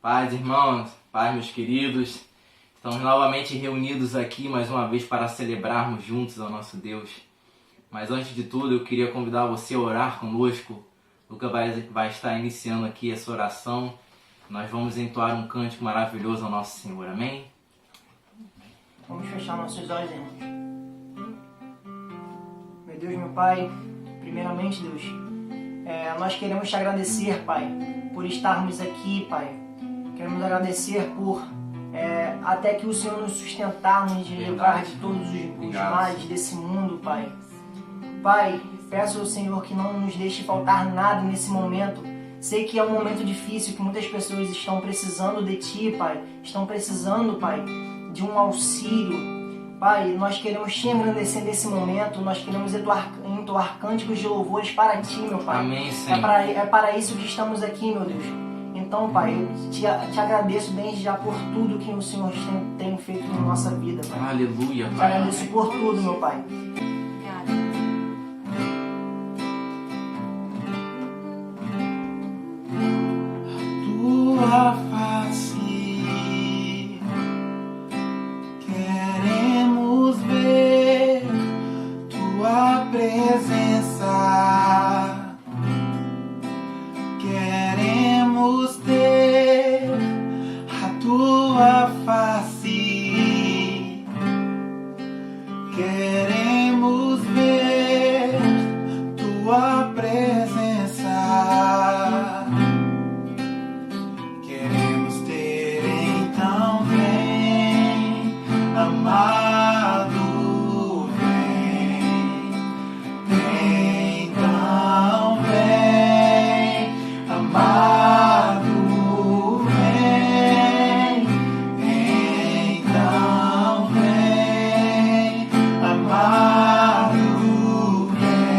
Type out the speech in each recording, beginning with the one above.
Paz, irmãos, paz, meus queridos. Estamos novamente reunidos aqui mais uma vez para celebrarmos juntos ao nosso Deus. Mas antes de tudo, eu queria convidar você a orar conosco. Lucas vai estar iniciando aqui essa oração. Nós vamos entoar um cântico maravilhoso ao nosso Senhor. Amém? Vamos fechar nossos olhos, irmãos. Meu Deus, meu Pai, primeiramente, Deus, nós queremos te agradecer, Pai, por estarmos aqui, Pai. Queremos agradecer por até que o Senhor nos sustentar, nos livrar de todos os males desse mundo, Pai. Pai, peço ao Senhor que não nos deixe faltar nada nesse momento. Sei que é um momento difícil, que muitas pessoas estão precisando de Ti, Pai. Estão precisando, Pai, de um auxílio. Pai, nós queremos Te engrandecer nesse momento. Nós queremos entoar cânticos de louvores para Ti, meu Pai. Amém, Senhor. É para isso que estamos aqui, meu Deus. Então, Pai, eu te agradeço desde já por tudo que o Senhor tem feito na nossa vida, Pai. Aleluia, Te Pai. agradeço por tudo, meu Pai. Tua face queremos ver, tua presença queremos ter, a tua face queremos ver, tua presença. Queremos ter, então vem, amado, vem. Então vem, amado, vem. Então vem, amado, vem.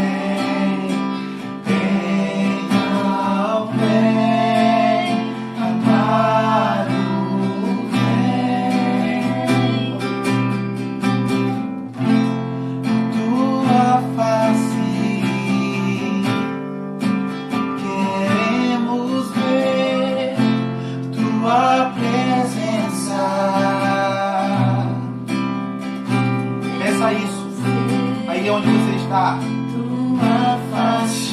Então vem, amado, vem. Tua face queremos ver, tua presença. Peça isso aí onde você está.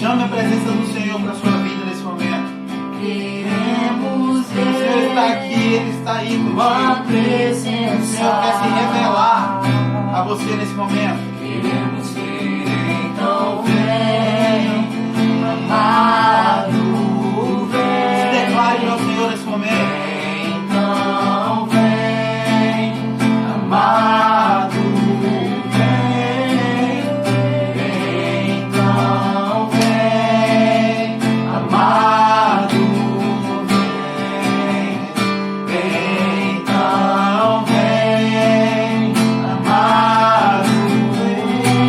Chame a presença do Senhor para a sua vida nesse momento. O Senhor está aqui, Ele está aí contigo. O Senhor quer se revelar a você nesse momento. Queremos ter, então vem, amado, Se vem. declare ao Senhor nesse momento. Então vem, amado, vem. Então vem, amado, vem. Então vem, amado, vem.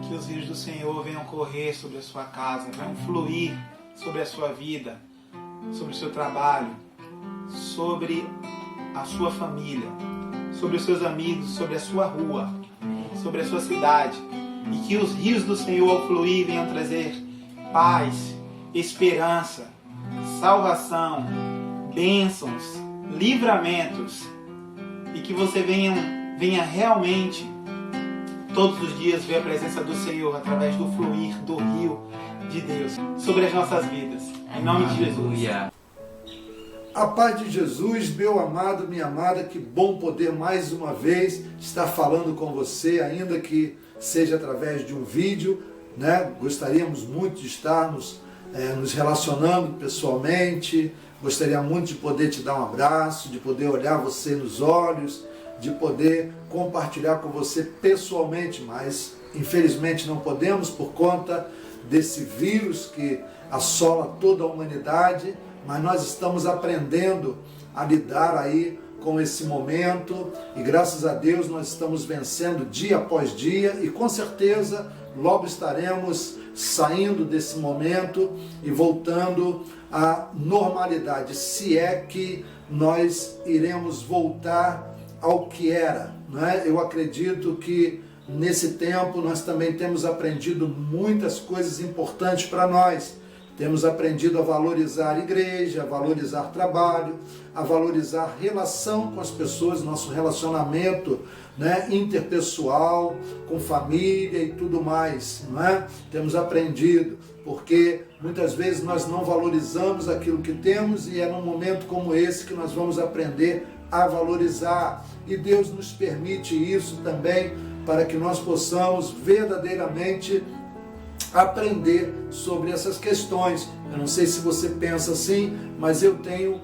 Que os rios do Senhor venham correr sobre a sua casa, venham fluir sobre a sua vida, sobre o seu trabalho, sobre a sua família, sobre os seus amigos, sobre a sua rua, sobre a sua cidade. E que os rios do Senhor ao fluir venham trazer paz, esperança, salvação, bênçãos, livramentos. E que você venha realmente todos os dias ver a presença do Senhor através do fluir do rio de Deus sobre as nossas vidas. Em nome de Jesus. A paz de Jesus, meu amado, minha amada, que bom poder mais uma vez estar falando com você, ainda que seja através de um vídeo, né? Gostaríamos muito de estarmos nos relacionando pessoalmente, gostaria muito de poder te dar um abraço, de poder olhar você nos olhos, de poder compartilhar com você pessoalmente, mas infelizmente não podemos por conta desse vírus que assola toda a humanidade, mas nós estamos aprendendo a lidar aí com esse momento e graças a Deus nós estamos vencendo dia após dia e com certeza logo estaremos saindo desse momento e voltando à normalidade, se é que nós iremos voltar ao que era, né? Eu acredito que nesse tempo nós também temos aprendido muitas coisas importantes para nós. Temos aprendido a valorizar a igreja, a valorizar trabalho, a valorizar relação com as pessoas, nosso relacionamento, né, interpessoal, com família e tudo mais, não é? Temos aprendido, porque muitas vezes nós não valorizamos aquilo que temos e é num momento como esse que nós vamos aprender a valorizar. E Deus nos permite isso também para que nós possamos verdadeiramente aprender sobre essas questões. Eu não sei se você pensa assim, mas eu tenho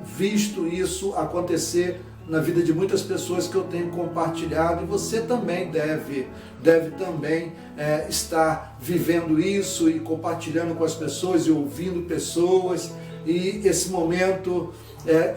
visto isso acontecer na vida de muitas pessoas que eu tenho compartilhado, e você também deve também estar vivendo isso e compartilhando com as pessoas e ouvindo pessoas, e esse momento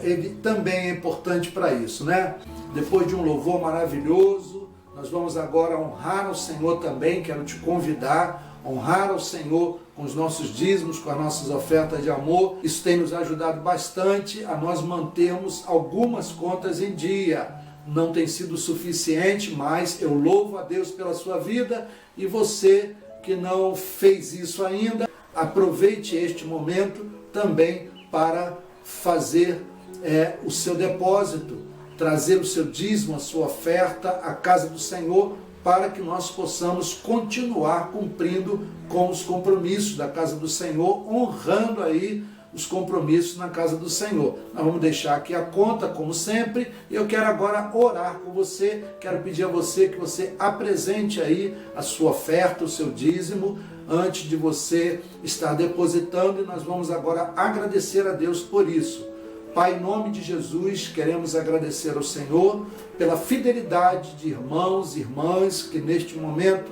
ele também é importante para isso, né? Depois de um louvor maravilhoso, nós vamos agora honrar ao Senhor também. Quero te convidar a honrar ao Senhor com os nossos dízimos, com as nossas ofertas de amor. Isso tem nos ajudado bastante a nós mantermos algumas contas em dia. Não tem sido suficiente, mas eu louvo a Deus pela sua vida. E você que não fez isso ainda, aproveite este momento também para fazer o seu depósito, trazer o seu dízimo, a sua oferta à casa do Senhor, para que nós possamos continuar cumprindo com os compromissos da casa do Senhor, honrando aí os compromissos na casa do Senhor. Nós vamos deixar aqui a conta, como sempre, e eu quero agora orar com você. Quero pedir a você que você apresente aí a sua oferta, o seu dízimo, antes de você estar depositando, e nós vamos agora agradecer a Deus por isso. Pai, em nome de Jesus, queremos agradecer ao Senhor pela fidelidade de irmãos e irmãs que neste momento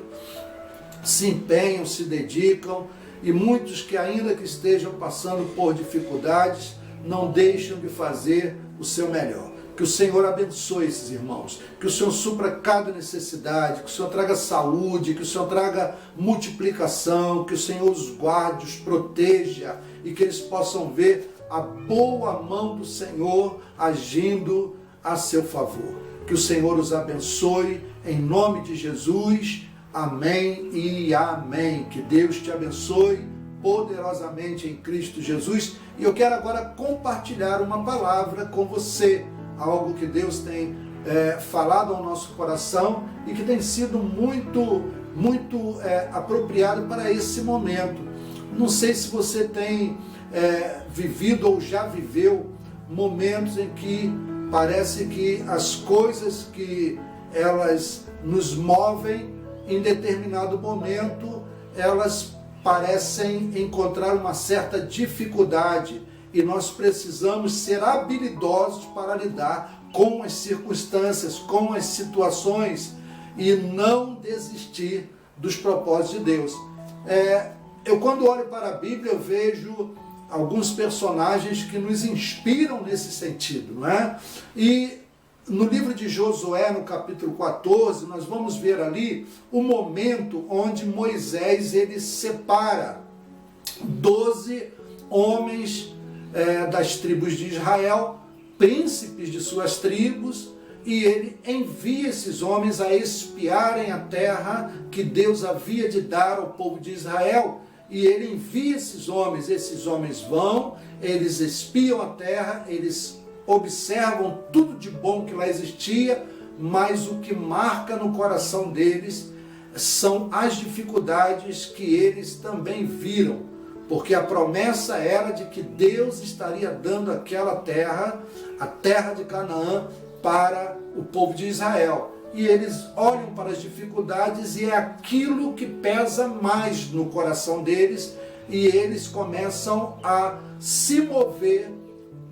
se empenham, se dedicam, e muitos que ainda que estejam passando por dificuldades, não deixam de fazer o seu melhor. Que o Senhor abençoe esses irmãos, que o Senhor supra cada necessidade, que o Senhor traga saúde, que o Senhor traga multiplicação, que o Senhor os guarde, os proteja e que eles possam ver a boa mão do Senhor agindo a seu favor. Que o Senhor os abençoe, em nome de Jesus. Amém e amém. Que Deus te abençoe poderosamente em Cristo Jesus. E eu quero agora compartilhar uma palavra com você, algo que Deus tem falado ao nosso coração e que tem sido muito apropriado para esse momento. Não sei se você tem vivido ou já viveu momentos em que parece que as coisas que elas nos movem em determinado momento, elas parecem encontrar uma certa dificuldade e nós precisamos ser habilidosos para lidar com as circunstâncias, com as situações e não desistir dos propósitos de Deus. Eu quando olho para a Bíblia eu vejo alguns personagens que nos inspiram nesse sentido, não é? E no livro de Josué, no capítulo 14, nós vamos ver ali o momento onde Moisés ele separa 12 homens das tribos de Israel, príncipes de suas tribos, e ele envia esses homens a espiarem a terra que Deus havia de dar ao povo de Israel. E ele envia esses homens vão, eles espiam a terra, eles observam tudo de bom que lá existia, mas o que marca no coração deles são as dificuldades que eles também viram, porque a promessa era de que Deus estaria dando aquela terra, a terra de Canaã, para o povo de Israel. E eles olham para as dificuldades e é aquilo que pesa mais no coração deles, e eles começam a se mover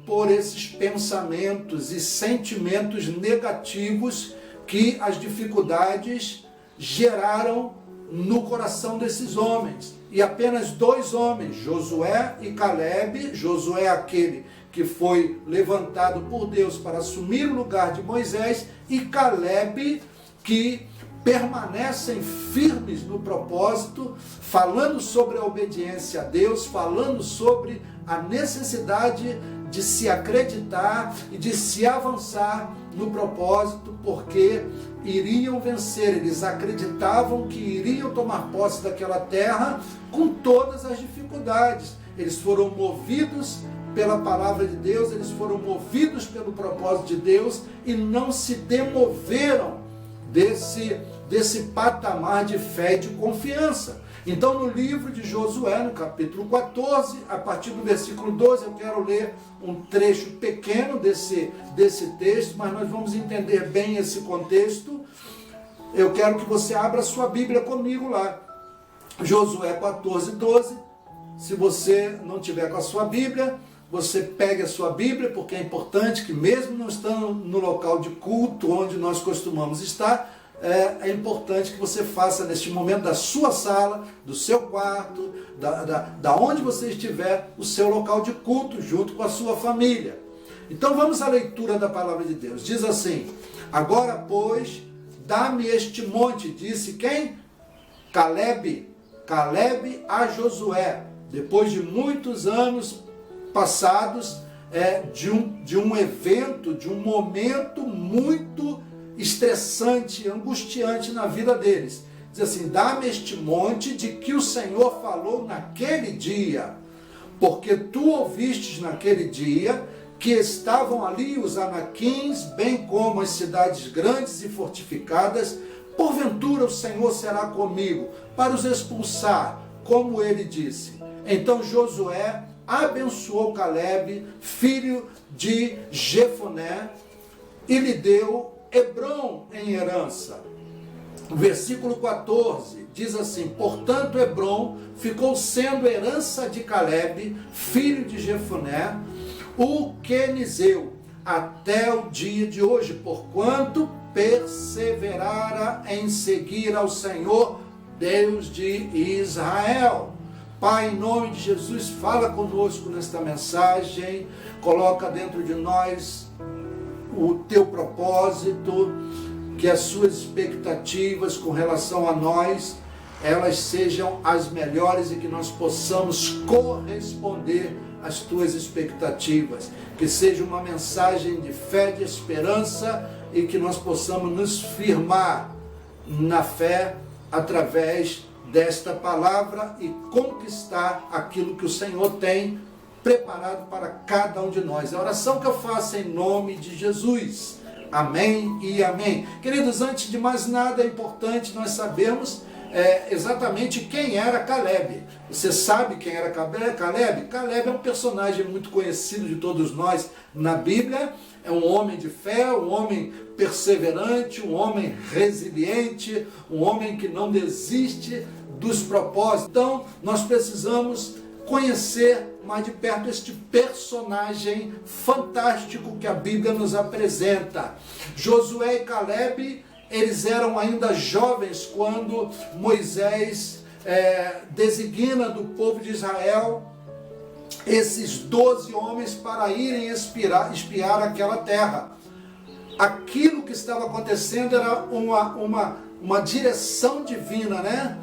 por esses pensamentos e sentimentos negativos que as dificuldades geraram no coração desses homens. E apenas 2 homens, Josué e Calebe, Josué aquele que foi levantado por Deus para assumir o lugar de Moisés, e Calebe que permanecem firmes no propósito, falando sobre a obediência a Deus, falando sobre a necessidade de se acreditar e de se avançar no propósito, porque iriam vencer, eles acreditavam que iriam tomar posse daquela terra com todas as dificuldades. Eles foram movidos pela palavra de Deus, eles foram movidos pelo propósito de Deus e não se demoveram desse patamar de fé e de confiança. Então, no livro de Josué, no capítulo 14, a partir do versículo 12, eu quero ler um trecho pequeno desse texto, mas nós vamos entender bem esse contexto. Eu quero que você abra a sua Bíblia comigo lá. Josué 14, 12. Se você não tiver com a sua Bíblia, você pegue a sua Bíblia, porque é importante que mesmo não estando no local de culto onde nós costumamos estar, é importante que você faça neste momento da sua sala, do seu quarto, da onde você estiver, o seu local de culto, junto com a sua família. Então vamos à leitura da palavra de Deus. Diz assim: agora, pois, dá-me este monte, disse quem? Calebe a Josué, depois de muitos anos passados, de um evento, de um momento muito estressante, angustiante na vida deles. Diz assim: dá-me este monte de que o Senhor falou naquele dia, porque tu ouvistes naquele dia que estavam ali os anaquins, bem como as cidades grandes e fortificadas. Porventura o Senhor será comigo para os expulsar, como ele disse. Então Josué abençoou Calebe, filho de Jefoné, e lhe deu Hebrom em herança. O versículo 14 diz assim: portanto Hebrom ficou sendo herança de Calebe, filho de Jefoné, o quenizeu, até o dia de hoje, porquanto perseverara em seguir ao Senhor, Deus de Israel. Pai, em nome de Jesus, fala conosco nesta mensagem, coloca dentro de nós o teu propósito, que as suas expectativas com relação a nós, elas sejam as melhores e que nós possamos corresponder às tuas expectativas, que seja uma mensagem de fé, de esperança e que nós possamos nos firmar na fé através desta palavra e conquistar aquilo que o Senhor tem preparado para cada um de nós. É a oração que eu faço em nome de Jesus. Amém e amém. Queridos, antes de mais nada, é importante nós sabermos exatamente quem era Caleb. Você sabe quem era Caleb? Caleb é um personagem muito conhecido de todos nós na Bíblia. É um homem de fé, um homem perseverante, um homem resiliente, um homem que não desiste dos propósitos. Então, nós precisamos conhecer mais de perto este personagem fantástico que a Bíblia nos apresenta. Josué e Caleb, eles eram ainda jovens quando Moisés designa do povo de Israel esses 12 homens para irem espiar aquela terra. Aquilo que estava acontecendo era uma direção divina, né?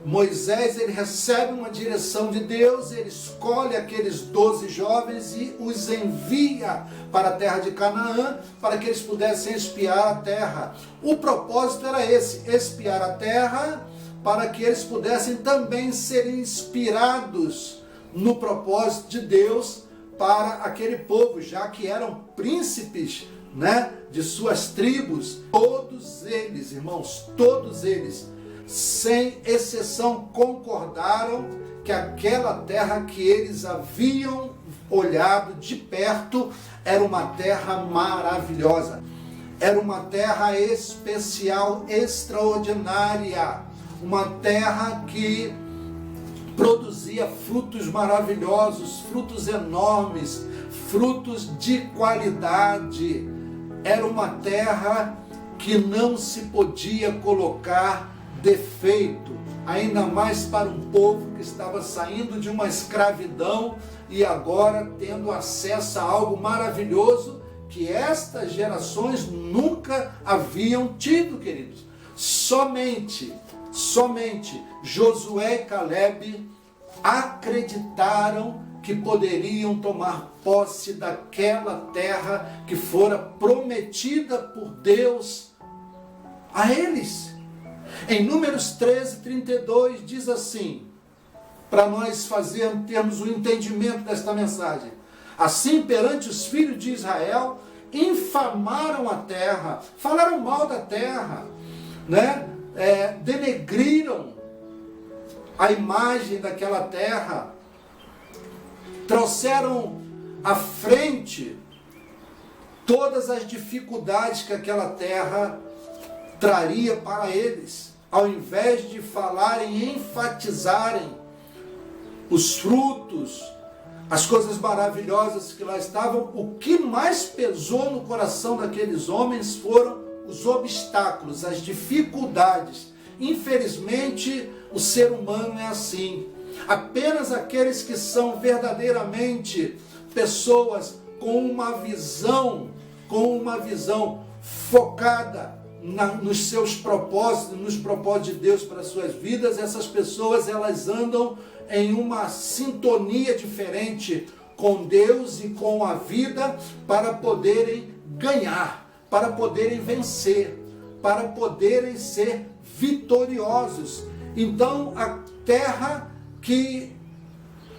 Moisés, ele recebe uma direção de Deus, ele escolhe aqueles 12 jovens e os envia para a terra de Canaã, para que eles pudessem espiar a terra. O propósito era esse, espiar a terra, para que eles pudessem também ser inspirados no propósito de Deus para aquele povo, já que eram príncipes, né, de suas tribos. Todos eles, irmãos, todos eles, sem exceção, concordaram que aquela terra que eles haviam olhado de perto era uma terra maravilhosa, era uma terra especial, extraordinária, uma terra que produzia frutos maravilhosos, frutos enormes, frutos de qualidade. Era uma terra que não se podia colocar defeito, ainda mais para um povo que estava saindo de uma escravidão e agora tendo acesso a algo maravilhoso que estas gerações nunca haviam tido, queridos. Somente Josué e Caleb acreditaram que poderiam tomar posse daquela terra que fora prometida por Deus a eles. Em Números 13, 32 diz assim, para nós termos o entendimento desta mensagem: assim, perante os filhos de Israel, infamaram a terra, falaram mal da terra, né? Denegriram a imagem daquela terra, trouxeram à frente todas as dificuldades que aquela terra traria para eles, ao invés de falarem e enfatizarem os frutos, as coisas maravilhosas que lá estavam. O que mais pesou no coração daqueles homens foram os obstáculos, as dificuldades. Infelizmente, o ser humano é assim. Apenas aqueles que são verdadeiramente pessoas com uma visão focada nos seus propósitos, nos propósitos de Deus para as suas vidas, essas pessoas, elas andam em uma sintonia diferente com Deus e com a vida, para poderem ganhar, para poderem vencer, para poderem ser vitoriosos. Então, a terra que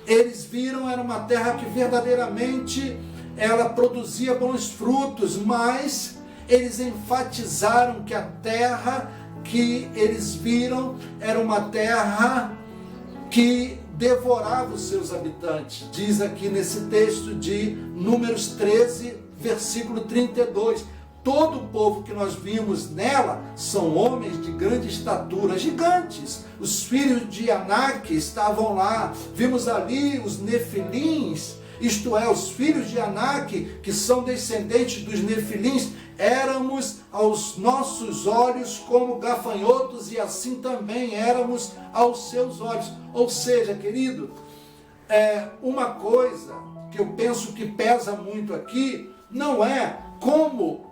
eles viram era uma terra que verdadeiramente ela produzia bons frutos, mas eles enfatizaram que a terra que eles viram era uma terra que devorava os seus habitantes. Diz aqui nesse texto de Números 13, versículo 32. Todo o povo que nós vimos nela são homens de grande estatura, gigantes. Os filhos de Anak estavam lá. Vimos ali os nefilins, isto é, os filhos de Anak, que são descendentes dos Nefilins, éramos aos nossos olhos como gafanhotos e assim também éramos aos seus olhos. Ou seja, querido, uma coisa que eu penso que pesa muito aqui não é como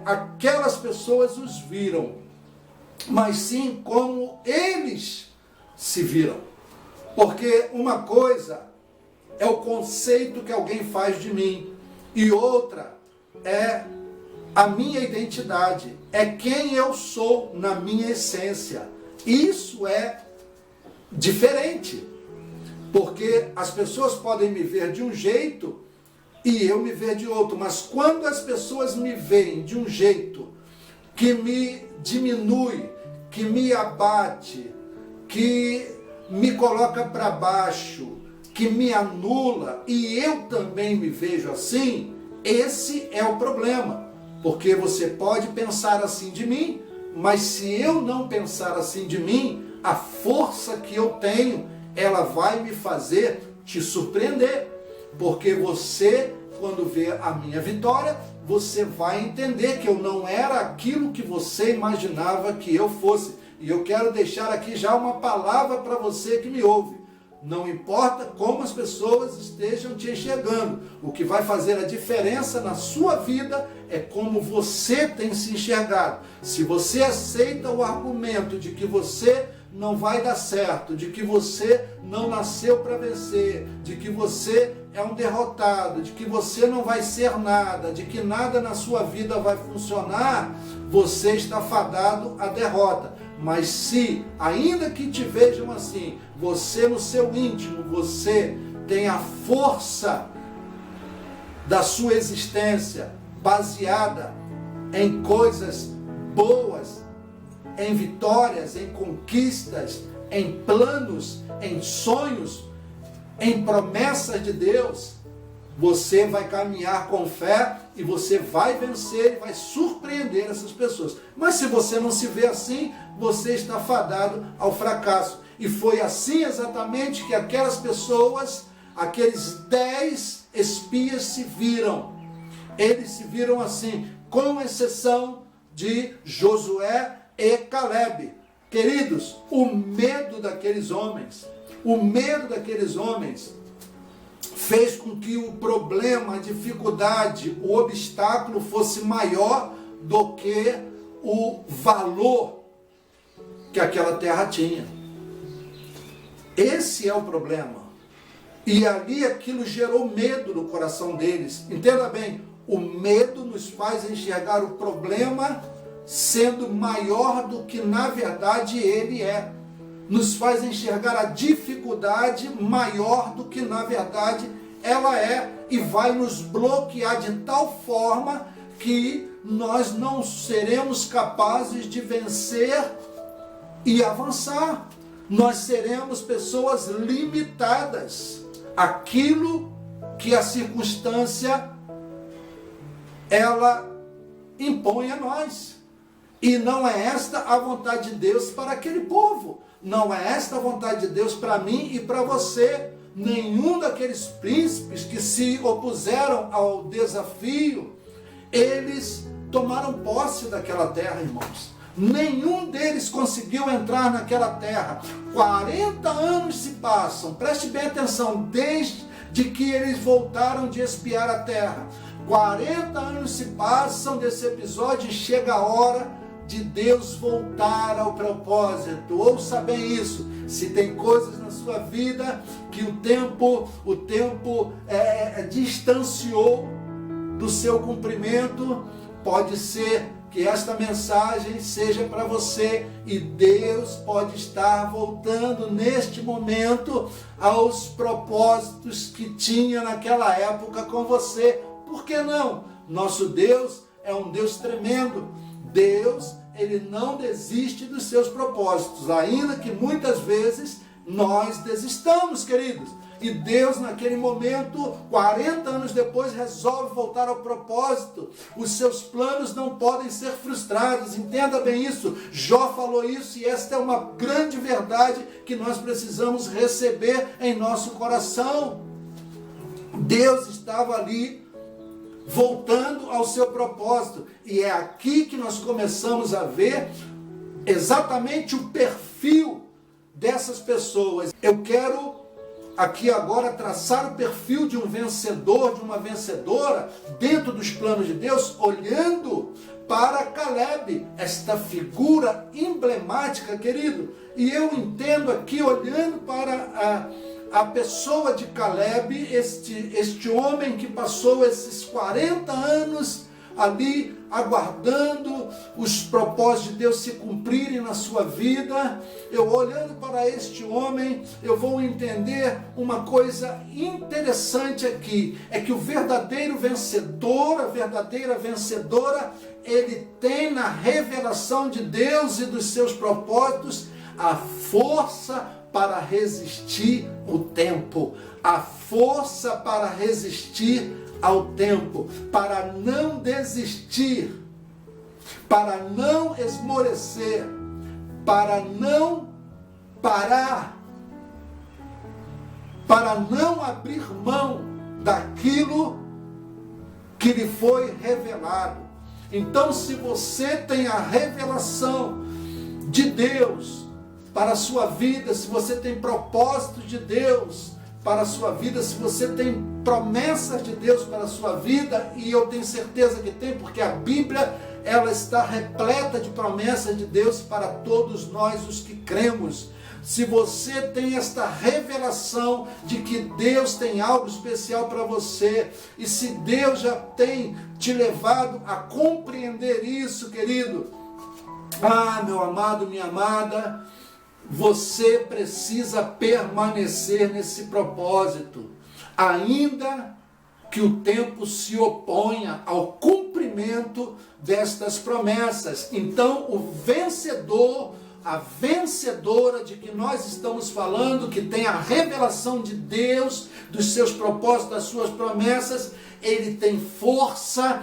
aquelas pessoas os viram, mas sim como eles se viram. Porque uma coisa é o conceito que alguém faz de mim e outra é a minha identidade, é quem eu sou na minha essência. Isso é diferente, porque as pessoas podem me ver de um jeito e eu me ver de outro, mas quando as pessoas me veem de um jeito que me diminui, que me abate, que me coloca para baixo, que me anula, e eu também me vejo assim, esse é o problema. Porque você pode pensar assim de mim, mas se eu não pensar assim de mim, a força que eu tenho, ela vai me fazer te surpreender. Porque você, quando vê a minha vitória, você vai entender que eu não era aquilo que você imaginava que eu fosse. E eu quero deixar aqui já uma palavra para você que me ouve. Não importa como as pessoas estejam te enxergando, o que vai fazer a diferença na sua vida é como você tem se enxergado. Se você aceita o argumento de que você não vai dar certo, de que você não nasceu para vencer, de que você é um derrotado, de que você não vai ser nada, de que nada na sua vida vai funcionar, você está fadado à derrota. Mas se, ainda que te vejam assim, você no seu íntimo, você tem a força da sua existência baseada em coisas boas, em vitórias, em conquistas, em planos, em sonhos, em promessas de Deus, você vai caminhar com fé e você vai vencer e vai surpreender essas pessoas. Mas se você não se vê assim, você está fadado ao fracasso. E foi assim exatamente que aquelas pessoas, aqueles 10 espias se viram. Eles se viram assim, com exceção de Josué e Caleb. Queridos, o medo daqueles homens fez com que o problema, a dificuldade, o obstáculo fosse maior do que o valor que aquela terra tinha. Esse é o problema. E ali aquilo gerou medo no coração deles. Entenda bem, o medo nos faz enxergar o problema sendo maior do que na verdade ele é. Nos faz enxergar a dificuldade maior do que na verdade ela é, e vai nos bloquear de tal forma que nós não seremos capazes de vencer e avançar. Nós seremos pessoas limitadas. Aquilo que a circunstância ela impõe a nós. E não é esta a vontade de Deus para aquele povo. Não é esta a vontade de Deus para mim e para você. Nenhum daqueles príncipes que se opuseram ao desafio, eles tomaram posse daquela terra, irmãos. Nenhum deles conseguiu entrar naquela terra. 40 anos se passam, preste bem atenção, desde que eles voltaram de espiar a terra. 40 anos se passam desse episódio e chega a hora de Deus voltar ao propósito. Ouça bem isso. Se tem coisas na sua vida que o tempo distanciou do seu cumprimento, pode ser que esta mensagem seja para você e Deus pode estar voltando neste momento aos propósitos que tinha naquela época com você. Por que não? Nosso Deus é um Deus tremendo. Deus, ele não desiste dos seus propósitos, ainda que muitas vezes nós desistamos, queridos. E Deus, naquele momento, 40 anos depois, resolve voltar ao propósito. Os seus planos não podem ser frustrados, entenda bem isso. Jó falou isso e esta é uma grande verdade que nós precisamos receber em nosso coração. Deus estava ali voltando ao seu propósito. E é aqui que nós começamos a ver exatamente o perfil dessas pessoas. Eu quero aqui agora traçar o perfil de um vencedor, de uma vencedora, dentro dos planos de Deus, olhando para Caleb, esta figura emblemática, querido. E eu entendo aqui, olhando para a pessoa de Caleb, este homem que passou esses 40 anos ali aguardando os propósitos de Deus se cumprirem na sua vida. Eu olhando para este homem, eu vou entender uma coisa interessante aqui, é que o verdadeiro vencedor, a verdadeira vencedora, ele tem na revelação de Deus e dos seus propósitos a força para resistir o tempo, a força para resistir ao tempo, para não desistir, para não esmorecer, para não parar, para não abrir mão daquilo que lhe foi revelado. Então, se você tem a revelação de Deus para a sua vida, se você tem propósitos de Deus para a sua vida, se você tem promessas de Deus para a sua vida, e eu tenho certeza que tem, porque a Bíblia, ela está repleta de promessas de Deus para todos nós os que cremos. Se você tem esta revelação de que Deus tem algo especial para você, e se Deus já tem te levado a compreender isso, querido, meu amado, minha amada, você precisa permanecer nesse propósito, ainda que o tempo se oponha ao cumprimento destas promessas. Então, o vencedor, a vencedora de que nós estamos falando, que tem a revelação de Deus, dos seus propósitos, das suas promessas, ele tem força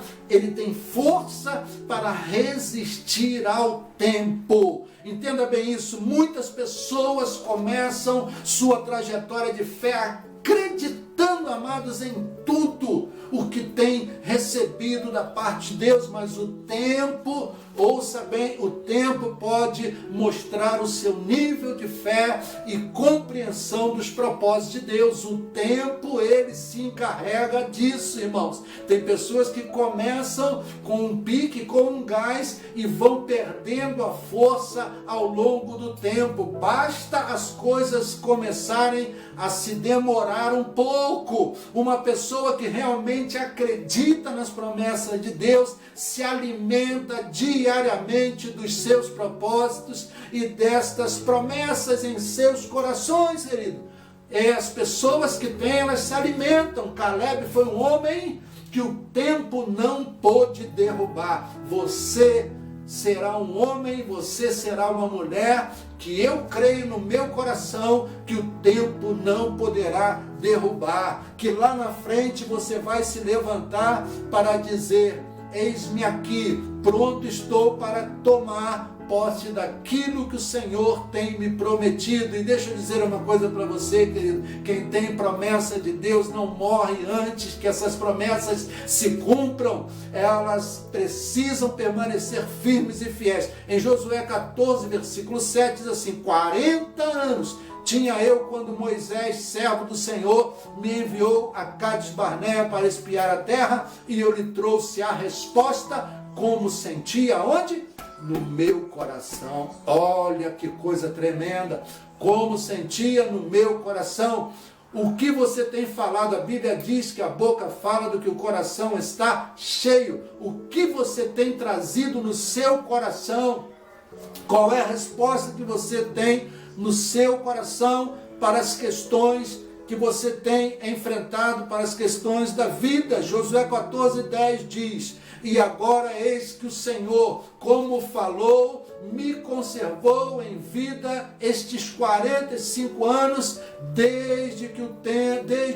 para resistir ao tempo. Entenda bem isso, muitas pessoas começam sua trajetória de fé acreditando, amados, em tudo o que tem recebido da parte de Deus, mas o tempo, ouça bem, o tempo pode mostrar o seu nível de fé e compreensão dos propósitos de Deus. O tempo, ele se encarrega disso, irmãos. Tem pessoas que começam com um pique, com um gás, e vão perdendo a força ao longo do tempo. Basta as coisas começarem a se demorar um pouco. Uma pessoa que realmente acredita nas promessas de Deus, se alimenta diariamente dos seus propósitos e destas promessas em seus corações, querido. As pessoas que têm, elas se alimentam. Caleb foi um homem que o tempo não pôde derrubar. Você será um homem, você será uma mulher que eu creio no meu coração que o tempo não poderá derrubar, que lá na frente você vai se levantar para dizer: eis-me aqui, pronto estou para tomar posse daquilo que o Senhor tem me prometido. E deixa eu dizer uma coisa para você, querido: quem tem promessa de Deus não morre antes que essas promessas se cumpram. Elas precisam permanecer firmes e fiéis. Em Josué 14, versículo 7 diz assim: 40 anos tinha eu quando Moisés, servo do Senhor, me enviou a Cades Barnea para espiar a terra, e eu lhe trouxe a resposta, como sentia onde? No meu coração. Olha que coisa tremenda, como sentia no meu coração. O que você tem falado? A Bíblia diz que a boca fala do que o coração está cheio. O que você tem trazido no seu coração? Qual é a resposta que você tem no seu coração para as questões que você tem enfrentado, para as questões da vida? Josué 14:10 diz: e agora eis que o Senhor, como falou, me conservou em vida estes 45 anos, desde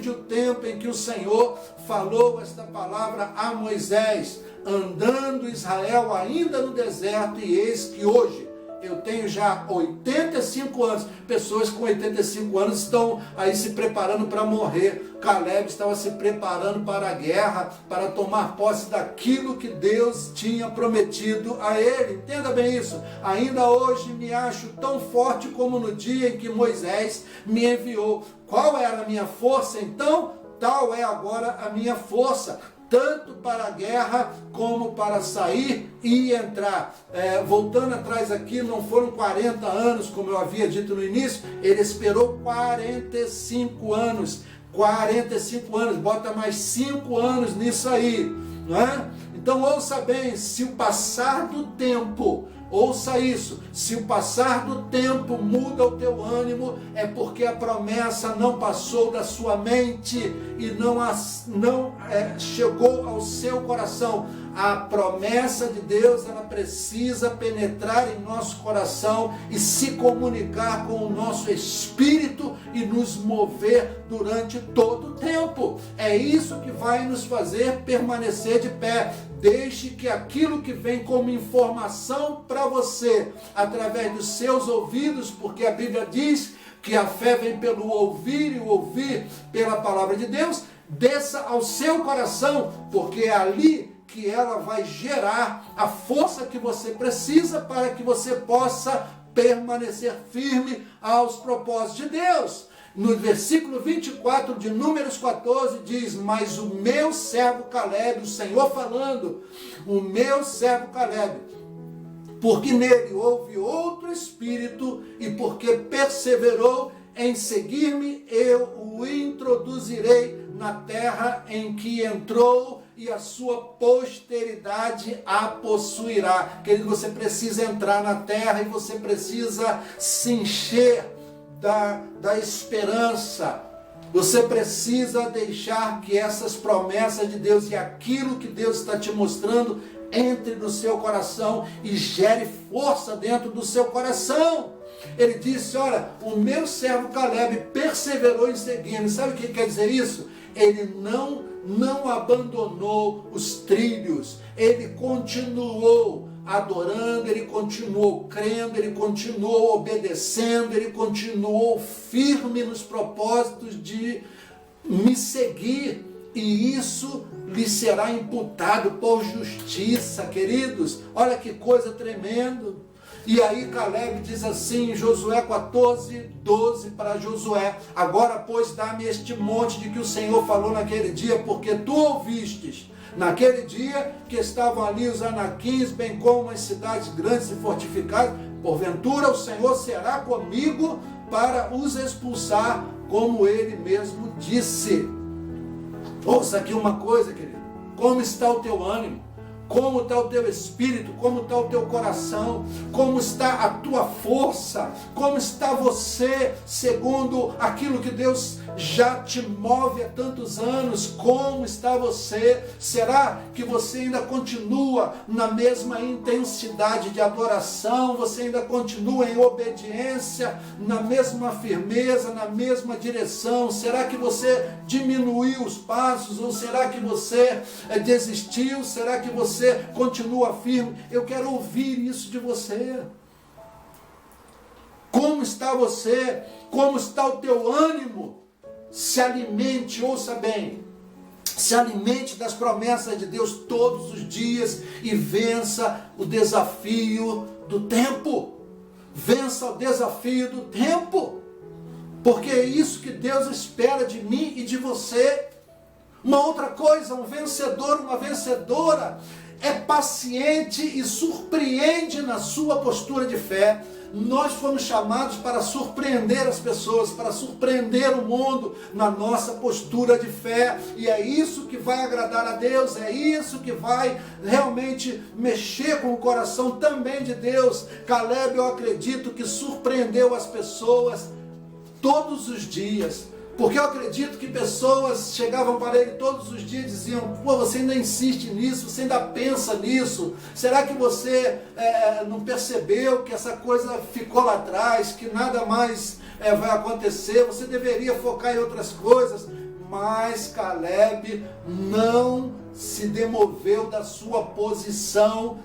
o tempo em que o Senhor falou esta palavra a Moisés, andando Israel ainda no deserto, e eis que hoje eu tenho já 85 anos. Pessoas com 85 anos estão aí se preparando para morrer. Caleb estava se preparando para a guerra, para tomar posse daquilo que Deus tinha prometido a ele. Entenda bem isso. Ainda hoje me acho tão forte como no dia em que Moisés me enviou. Qual era a minha força então? Tal é agora a minha força, tanto para a guerra como para sair e entrar. Voltando atrás aqui, não foram 40 anos, como eu havia dito no início, ele esperou 45 anos. 45 anos, bota mais 5 anos nisso aí, não é? Então ouça bem, se o passar do tempo, ouça isso, se o passar do tempo muda o teu ânimo, é porque a promessa não passou da sua mente e não chegou ao seu coração. A promessa de Deus, ela precisa penetrar em nosso coração e se comunicar com o nosso espírito e nos mover durante todo o tempo. É isso que vai nos fazer permanecer de pé. Deixe que aquilo que vem como informação para você, através dos seus ouvidos, porque a Bíblia diz que a fé vem pelo ouvir e o ouvir pela palavra de Deus, desça ao seu coração, porque é ali que ela vai gerar a força que você precisa para que você possa permanecer firme aos propósitos de Deus. No versículo 24 de Números 14 diz: mas o meu servo Caleb, o Senhor falando, o meu servo Caleb, porque nele houve outro espírito e porque perseverou em seguir-me, eu o introduzirei na terra em que entrou e a sua posteridade a possuirá. Querido, você precisa entrar na terra e você precisa se encher da esperança. Você precisa deixar que essas promessas de Deus e aquilo que Deus está te mostrando entre no seu coração e gere força dentro do seu coração. Ele disse: olha, o meu servo Caleb perseverou em seguir-me. Sabe o que quer dizer isso? Ele não abandonou os trilhos, ele continuou adorando, ele continuou crendo, ele continuou obedecendo, ele continuou firme nos propósitos de me seguir, e isso lhe será imputado por justiça, queridos. Olha que coisa tremenda. E aí Caleb diz assim em Josué 14, 12 para Josué: agora, pois, dá-me este monte de que o Senhor falou naquele dia, porque tu ouvistes naquele dia que estavam ali os anaquins, bem como as cidades grandes e fortificadas. Porventura o Senhor será comigo para os expulsar, como ele mesmo disse. Ouça aqui uma coisa, querido: como está o teu ânimo? Como está o teu espírito? Como está o teu coração? Como está a tua força? Como está você segundo aquilo que Deus já te move há tantos anos? Como está você? Será que você ainda continua na mesma intensidade de adoração? Você ainda continua em obediência, na mesma firmeza, na mesma direção? Será que você diminuiu os passos? Ou será que você desistiu? Será que você continua firme? Eu quero ouvir isso de você. Como está você? Como está o teu ânimo? Se alimente, ouça bem, se alimente das promessas de Deus todos os dias e vença o desafio do tempo. Vença o desafio do tempo, porque é isso que Deus espera de mim e de você. Uma outra coisa, um vencedor, uma vencedora é paciente e surpreende na sua postura de fé. Nós fomos chamados para surpreender as pessoas, para surpreender o mundo na nossa postura de fé, e é isso que vai agradar a Deus, é isso que vai realmente mexer com o coração também de Deus. Caleb, eu acredito que surpreendeu as pessoas todos os dias, porque eu acredito que pessoas chegavam para ele todos os dias e diziam: pô, você ainda insiste nisso, você ainda pensa nisso, será que você não percebeu que essa coisa ficou lá atrás, que nada mais vai acontecer, você deveria focar em outras coisas? Mas Caleb não se demoveu da sua posição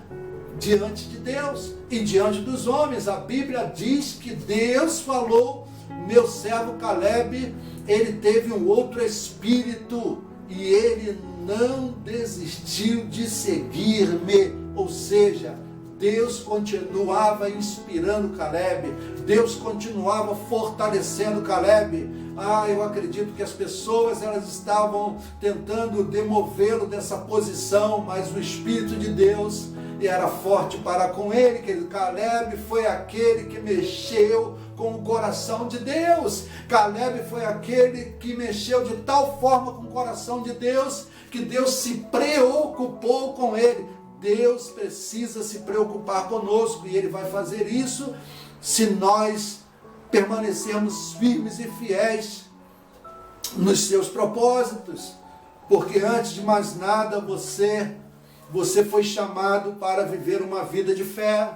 diante de Deus e diante dos homens. A Bíblia diz que Deus falou, meu servo Caleb, ele teve um outro espírito e ele não desistiu de seguir-me. Ou seja, Deus continuava inspirando Caleb, Deus continuava fortalecendo Caleb. Eu acredito que as pessoas elas estavam tentando demovê-lo dessa posição, mas o Espírito de Deus era forte para com ele. Que Caleb foi aquele que mexeu com o coração de Deus. Caleb foi aquele que mexeu de tal forma com o coração de Deus que Deus se preocupou com ele. Deus precisa se preocupar conosco e Ele vai fazer isso se nós permanecermos firmes e fiéis nos seus propósitos. Porque antes de mais nada, você foi chamado para viver uma vida de fé.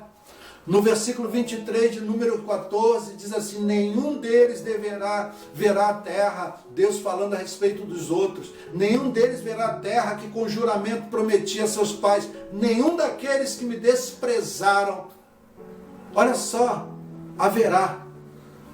No versículo 23 de número 14, diz assim: nenhum deles verá a terra, Deus falando a respeito dos outros, nenhum deles verá a terra que com juramento prometia a seus pais, nenhum daqueles que me desprezaram, olha só, haverá.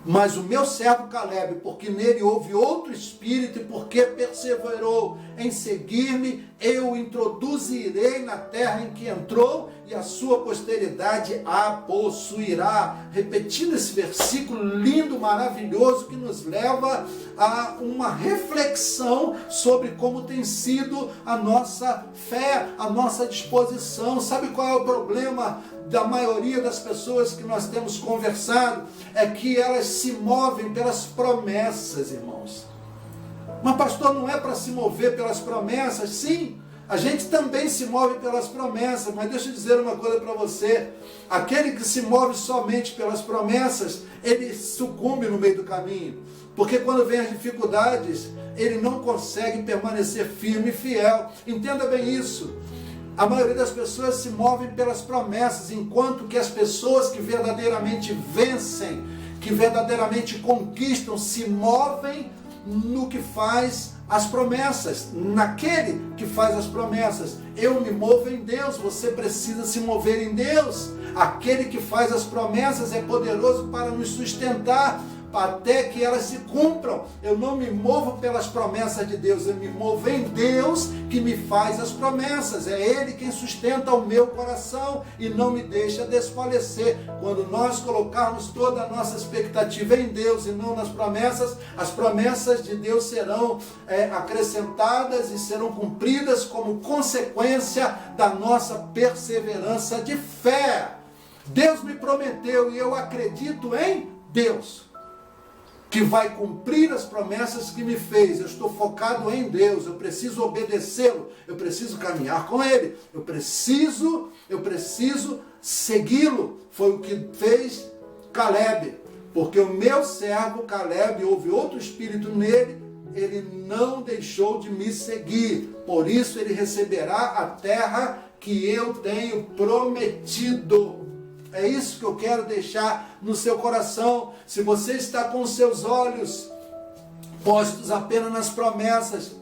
Mas o meu servo Caleb, porque nele houve outro espírito e porque perseverou em seguir-me, eu o introduzirei na terra em que entrou e a sua posteridade a possuirá. Repetindo esse versículo lindo, maravilhoso, que nos leva a uma reflexão sobre como tem sido a nossa fé, a nossa disposição. Sabe qual é o problema da maioria das pessoas que nós temos conversado? É que elas se movem pelas promessas, irmãos. Mas pastor, não é para se mover pelas promessas? Sim, a gente também se move pelas promessas, mas deixa eu dizer uma coisa para você: aquele que se move somente pelas promessas, ele sucumbe no meio do caminho, porque quando vem as dificuldades, ele não consegue permanecer firme e fiel. Entenda bem isso. A maioria das pessoas se movem pelas promessas, enquanto que as pessoas que verdadeiramente vencem, que verdadeiramente conquistam, se movem no que faz as promessas, naquele que faz as promessas. Eu me movo em Deus, você precisa se mover em Deus. Aquele que faz as promessas é poderoso para nos sustentar até que elas se cumpram. Eu não me movo pelas promessas de Deus, eu me movo em Deus que me faz as promessas. É Ele quem sustenta o meu coração e não me deixa desfalecer. Quando nós colocarmos toda a nossa expectativa em Deus e não nas promessas, as promessas de Deus serão acrescentadas e serão cumpridas como consequência da nossa perseverança de fé. Deus me prometeu e eu acredito em Deus, que vai cumprir as promessas que me fez. Eu estou focado em Deus, eu preciso obedecê-lo, eu preciso caminhar com Ele, eu preciso segui-lo. Foi o que fez Caleb, porque o meu servo Caleb, houve outro espírito nele, ele não deixou de me seguir, por isso ele receberá a terra que eu tenho prometido. É isso que eu quero deixar no seu coração. Se você está com os seus olhos postos apenas nas promessas,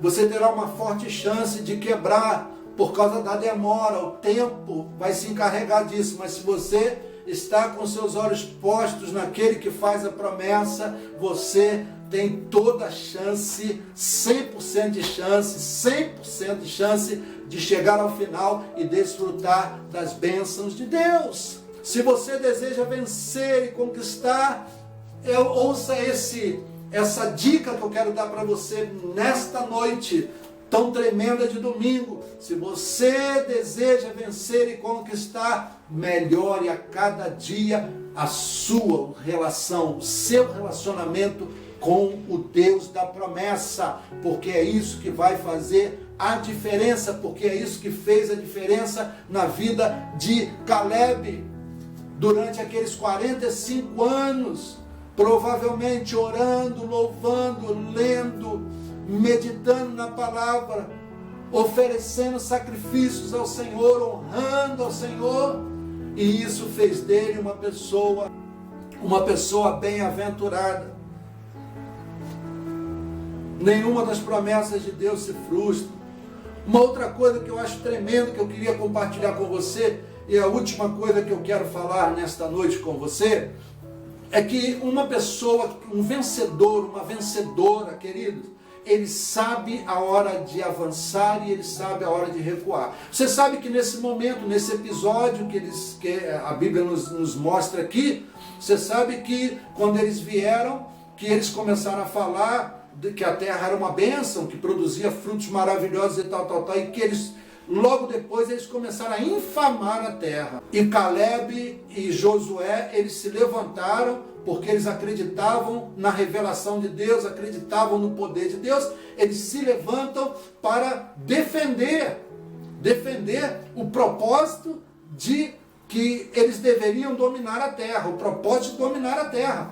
você terá uma forte chance de quebrar por causa da demora. O tempo vai se encarregar disso. Mas se você está com os seus olhos postos naquele que faz a promessa, você tem toda a chance, 100% de chance de chegar ao final e desfrutar das bênçãos de Deus. Se você deseja vencer e conquistar, ouça essa dica que eu quero dar para você nesta noite tão tremenda de domingo. Se você deseja vencer e conquistar, melhore a cada dia a sua relação, o seu relacionamento com o Deus da promessa, porque é isso que vai fazer a diferença, porque é isso que fez a diferença na vida de Caleb. Durante aqueles 45 anos, provavelmente orando, louvando, lendo, meditando na palavra, oferecendo sacrifícios ao Senhor, honrando ao Senhor, e isso fez dele uma pessoa bem-aventurada. Nenhuma das promessas de Deus se frustra. Uma outra coisa que eu acho tremendo, que eu queria compartilhar com você, e a última coisa que eu quero falar nesta noite com você, é que uma pessoa, um vencedor, uma vencedora, queridos, ele sabe a hora de avançar e ele sabe a hora de recuar. Você sabe que nesse momento, nesse episódio que a Bíblia nos mostra aqui, você sabe que quando eles vieram, que eles começaram a falar que a terra era uma bênção, que produzia frutos maravilhosos e tal, e que eles, logo depois, eles começaram a infamar a terra. E Caleb e Josué, eles se levantaram, porque eles acreditavam na revelação de Deus, acreditavam no poder de Deus, eles se levantam para defender o propósito de que eles deveriam dominar a terra, o propósito de dominar a terra.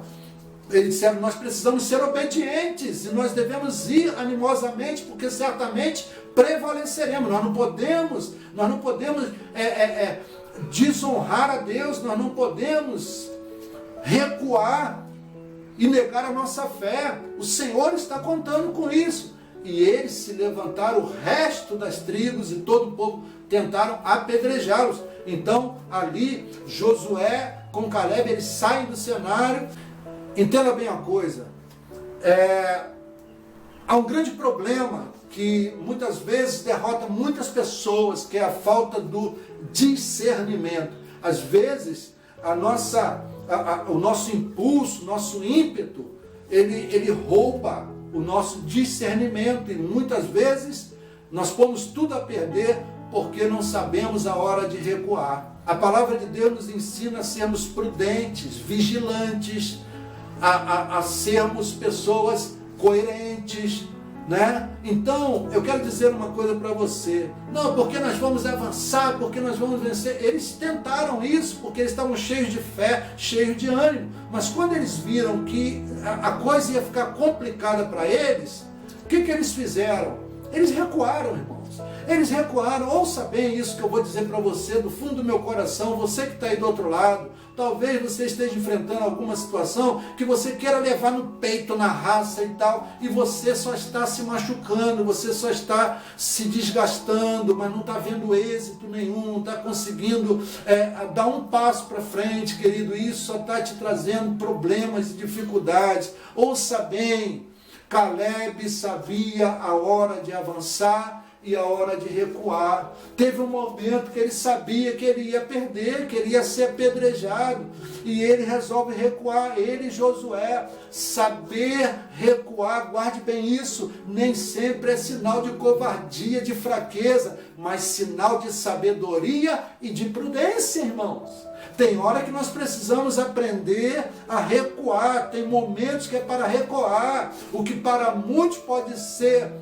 Eles disseram, nós precisamos ser obedientes e nós devemos ir animosamente, porque certamente prevaleceremos. Nós não podemos desonrar a Deus, nós não podemos recuar e negar a nossa fé. O Senhor está contando com isso. E eles se levantaram, o resto das tribos e todo o povo tentaram apedrejá-los. Então, ali, Josué com Caleb, eles saem do cenário. Entenda bem a coisa, há um grande problema que muitas vezes derrota muitas pessoas, que é a falta do discernimento. Às vezes, o nosso impulso, nosso ímpeto, ele rouba o nosso discernimento, e muitas vezes nós pomos tudo a perder porque não sabemos a hora de recuar. A palavra de Deus nos ensina a sermos prudentes, vigilantes, a sermos pessoas coerentes, né? Então, eu quero dizer uma coisa para você. Não, porque nós vamos avançar, porque nós vamos vencer. Eles tentaram isso, porque eles estavam cheios de fé, cheios de ânimo. Mas quando eles viram que a coisa ia ficar complicada para eles, o que eles fizeram? Eles recuaram, irmãos. Eles recuaram. Ouça bem isso que eu vou dizer para você, do fundo do meu coração, você que está aí do outro lado. Talvez você esteja enfrentando alguma situação que você queira levar no peito, na raça e tal, e você só está se machucando, você só está se desgastando, mas não está vendo êxito nenhum, não está conseguindo dar um passo para frente, querido. Isso só está te trazendo problemas e dificuldades. Ouça bem, Caleb sabia a hora de avançar e a hora de recuar. Teve um momento que ele sabia que ele ia perder, que ele ia ser apedrejado, e ele resolve recuar. Ele e Josué, saber recuar, guarde bem isso, nem sempre é sinal de covardia, de fraqueza, mas sinal de sabedoria e de prudência, irmãos. Tem hora que nós precisamos aprender a recuar, tem momentos que é para recuar. O que para muitos pode ser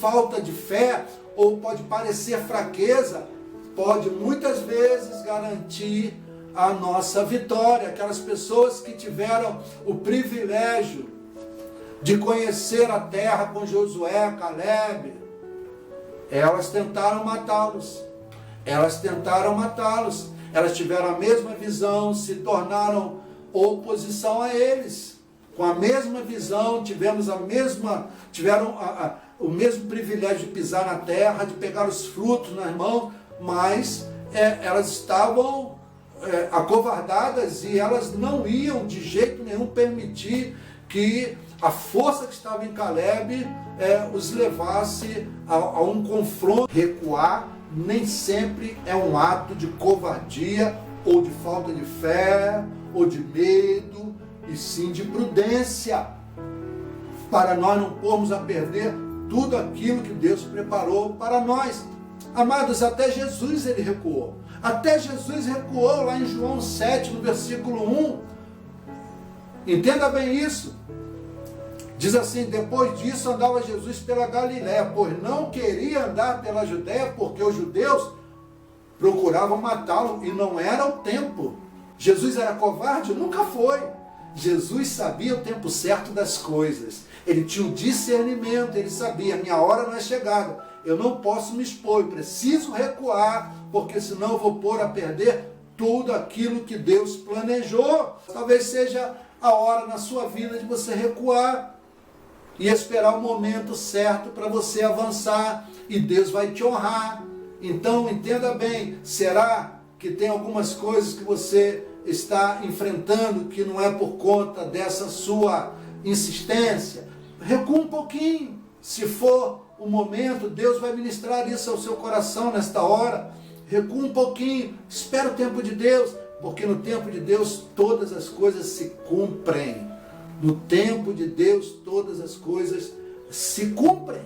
falta de fé, ou pode parecer fraqueza, pode muitas vezes garantir a nossa vitória. Aquelas pessoas que tiveram o privilégio de conhecer a terra com Josué, Caleb, elas tentaram matá-los. Elas tiveram a mesma visão, se tornaram oposição a eles. Com a mesma visão, tiveram o mesmo privilégio de pisar na terra, de pegar os frutos nas mãos, mas elas estavam acovardadas, e elas não iam de jeito nenhum permitir que a força que estava em Caleb os levasse a um confronto. Recuar nem sempre é um ato de covardia, ou de falta de fé, ou de medo, e sim de prudência, para nós não pormos a perder tudo aquilo que Deus preparou para nós. Amados, até Jesus ele recuou. Até Jesus recuou lá em João 7, no versículo 1. Entenda bem isso. Diz assim: depois disso andava Jesus pela Galiléia, pois não queria andar pela Judéia, porque os judeus procuravam matá-lo, e não era o tempo. Jesus era covarde? Nunca foi. Jesus sabia o tempo certo das coisas. Ele tinha o discernimento, ele sabia, minha hora não é chegada. Eu não posso me expor, eu preciso recuar, porque senão eu vou pôr a perder tudo aquilo que Deus planejou. Talvez seja a hora na sua vida de você recuar e esperar o momento certo para você avançar, e Deus vai te honrar, Então entenda bem, será que tem algumas coisas que você está enfrentando que não é por conta dessa sua insistência? Recua um pouquinho. Se for o momento, Deus vai ministrar isso ao seu coração nesta hora. Recua um pouquinho, espera o tempo de Deus, porque no tempo de Deus todas as coisas se cumprem. No tempo de Deus todas as coisas se cumprem.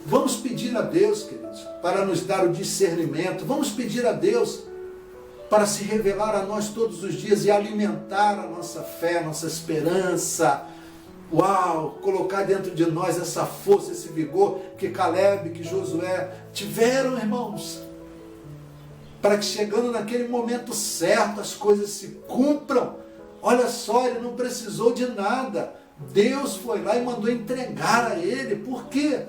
Vamos pedir a Deus, queridos, para nos dar o discernimento. Vamos pedir a Deus para se revelar a nós todos os dias e alimentar a nossa fé, a nossa esperança. Uau, colocar dentro de nós essa força, esse vigor que Caleb, que Josué tiveram, irmãos, para que chegando naquele momento certo as coisas se cumpram. Olha só, ele não precisou de nada. Deus foi lá e mandou entregar a ele. Por quê?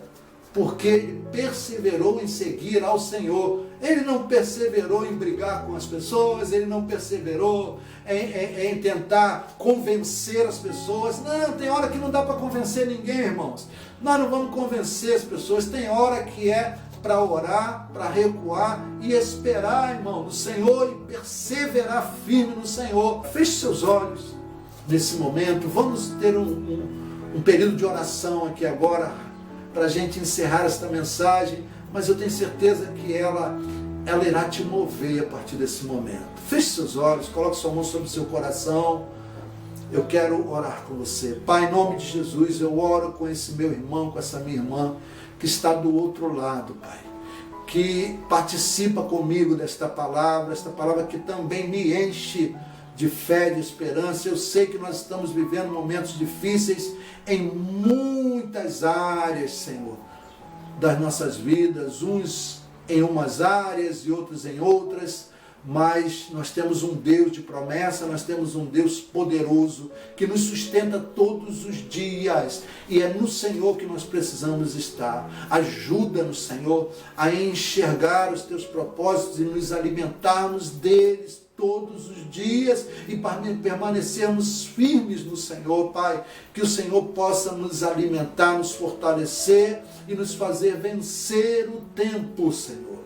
Porque ele perseverou em seguir ao Senhor. Ele não perseverou em brigar com as pessoas, ele não perseverou em tentar convencer as pessoas. Não, tem hora que não dá para convencer ninguém, irmãos. Nós não vamos convencer as pessoas. Tem hora que é para orar, para recuar e esperar, irmão, no Senhor e perseverar firme no Senhor. Feche seus olhos nesse momento. Vamos ter um período de oração aqui agora para a gente encerrar esta mensagem, mas eu tenho certeza que ela irá te mover a partir desse momento. Feche seus olhos, coloque sua mão sobre o seu coração. Eu quero orar com você. Pai, em nome de Jesus, eu oro com esse meu irmão, com essa minha irmã, que está do outro lado, Pai, que participa comigo desta palavra, esta palavra que também me enche de fé, de esperança. Eu sei que nós estamos vivendo momentos difíceis em muitas áreas, Senhor, das nossas vidas, uns em umas áreas e outros em outras, mas nós temos um Deus de promessa, nós temos um Deus poderoso que nos sustenta todos os dias, e é no Senhor que nós precisamos estar. Ajuda-nos, Senhor, a enxergar os teus propósitos e nos alimentarmos deles todos os dias e permanecermos firmes no Senhor, Pai. Que o Senhor possa nos alimentar, nos fortalecer e nos fazer vencer o tempo, Senhor.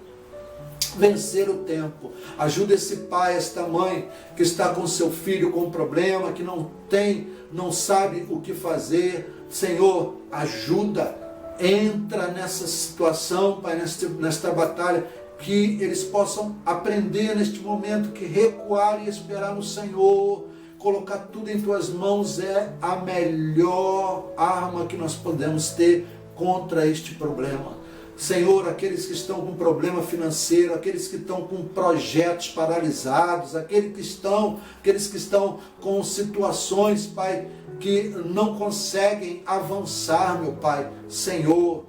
Vencer o tempo. Ajuda esse pai, esta mãe que está com seu filho com problema, que não sabe o que fazer. Senhor, ajuda. Entra nessa situação, Pai, nesta batalha, que eles possam aprender neste momento que recuar e esperar no Senhor. Colocar tudo em tuas mãos é a melhor arma que nós podemos ter contra este problema. Senhor, aqueles que estão com problema financeiro, aqueles que estão com projetos paralisados, aqueles que estão com situações, Pai, que não conseguem avançar, meu Pai. Senhor,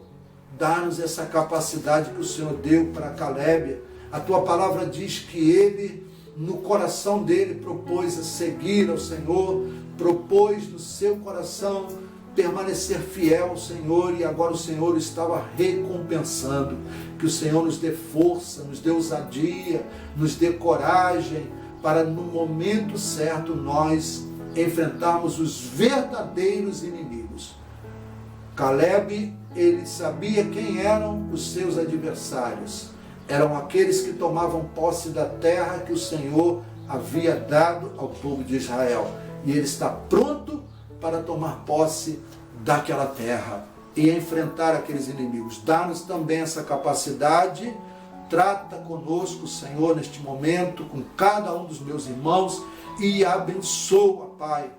dá-nos essa capacidade que o Senhor deu para Caleb. A tua palavra diz que ele, no coração dele, propôs a seguir ao Senhor, propôs no seu coração permanecer fiel ao Senhor, e agora o Senhor estava recompensando. Que o Senhor nos dê força, nos dê ousadia, nos dê coragem, para no momento certo nós enfrentarmos os verdadeiros inimigos. Caleb, ele sabia quem eram os seus adversários. Eram aqueles que tomavam posse da terra que o Senhor havia dado ao povo de Israel. E ele está pronto para tomar posse daquela terra e enfrentar aqueles inimigos. Dá-nos também essa capacidade. Trata conosco, Senhor, neste momento, com cada um dos meus irmãos, e abençoa, Pai,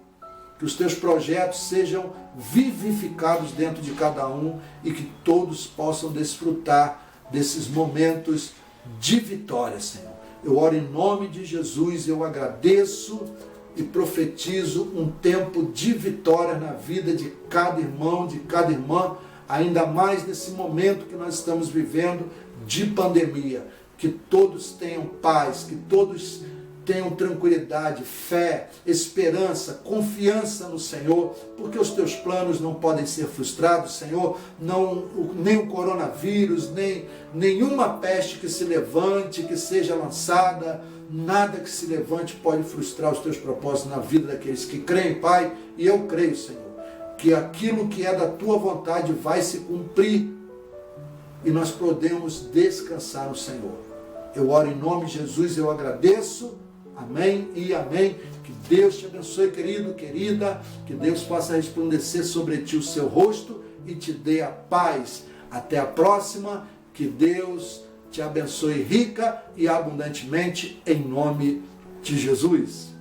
que os teus projetos sejam vivificados dentro de cada um e que todos possam desfrutar desses momentos de vitória, Senhor. Eu oro em nome de Jesus, eu agradeço e profetizo um tempo de vitória na vida de cada irmão, de cada irmã, ainda mais nesse momento que nós estamos vivendo de pandemia. Que todos tenham paz, que todos tenham tranquilidade, fé, esperança, confiança no Senhor, porque os teus planos não podem ser frustrados, Senhor. Nem o coronavírus, nem nenhuma peste que se levante, que seja lançada, nada que se levante pode frustrar os teus propósitos na vida daqueles que creem, Pai. E eu creio, Senhor, que aquilo que é da tua vontade vai se cumprir e nós podemos descansar no Senhor. Eu oro em nome de Jesus, eu agradeço. Amém e amém. Que Deus te abençoe, querido, querida. Que Deus possa resplandecer sobre ti o seu rosto e te dê a paz. Até a próxima. Que Deus te abençoe rica e abundantemente em nome de Jesus.